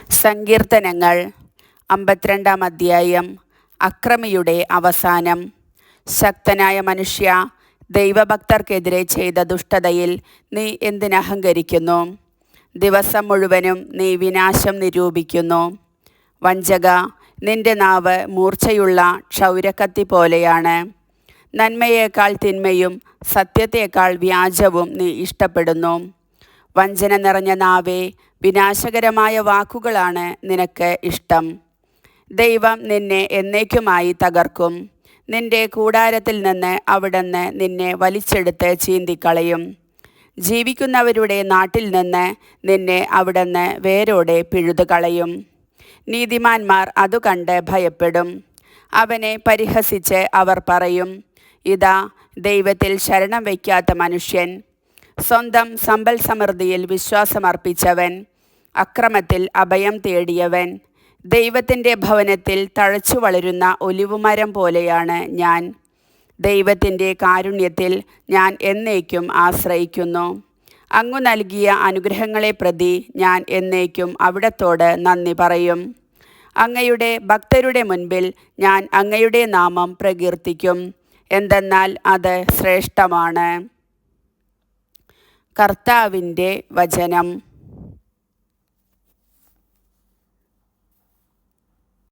സങ്കീർത്തനങ്ങൾ 52-ാം അധ്യായം. അക്രമിയുടെ അവസാനം. ശക്തനായ മനുഷ്യ, ദൈവഭക്തർക്കെതിരെ ചെയ്ത ദുഷ്ടതയിൽ നീ എന്തിനഹങ്കരിക്കുന്നു? ദിവസം മുഴുവനും നീ വിനാശം നിരൂപിക്കുന്നു. വഞ്ചക, നിന്റെ നാവ് മൂർച്ചയുള്ള ക്ഷൗരക്കത്തി പോലെയാണ്. നന്മയേക്കാൾ തിന്മയും സത്യത്തേക്കാൾ വ്യാജവും നീ ഇഷ്ടപ്പെടുന്നു. വഞ്ചന നിറഞ്ഞ നാവേ, വിനാശകരമായ വാക്കുകളാണ് നിനക്ക് ഇഷ്ടം. ദൈവം നിന്നെ എന്നേക്കുമായി തകർക്കും. നിന്റെ കൂടാരത്തിൽ നിന്ന് അവിടുന്ന് നിന്നെ വലിച്ചെടുത്ത് ചീന്തിക്കളയും. ജീവിക്കുന്നവരുടെ നാട്ടിൽ നിന്ന് നിന്നെ അവിടുന്ന് വേരോടെ പിഴുതുകളയും. നീതിമാന്മാർ അതു കണ്ട് ഭയപ്പെടും. അവനെ പരിഹസിച്ച് അവർ പറയും, ഇതാ ദൈവത്തിൽ ശരണം വയ്ക്കാത്ത മനുഷ്യൻ, സ്വന്തം സമ്പൽ സമൃദ്ധിയിൽ വിശ്വാസമർപ്പിച്ചവൻ, അക്രമത്തിൽ അഭയം തേടിയവൻ. ദൈവത്തിൻ്റെ ഭവനത്തിൽ തഴച്ചു വളരുന്ന ഒലിവുമരം പോലെയാണ് ഞാൻ. ദൈവത്തിൻ്റെ കാരുണ്യത്തിൽ ഞാൻ എന്നേക്കും ആശ്രയിക്കുന്നു. അങ്ങു നൽകിയ അനുഗ്രഹങ്ങളെ പ്രതി ഞാൻ എന്നേക്കും അവിടത്തോട് നന്ദി പറയും. അങ്ങയുടെ ഭക്തരുടെ മുൻപിൽ ഞാൻ അങ്ങയുടെ നാമം പ്രകീർത്തിക്കും, എന്തെന്നാൽ അത് ശ്രേഷ്ഠമാണ്. കർത്താവിൻ്റെ വചനം.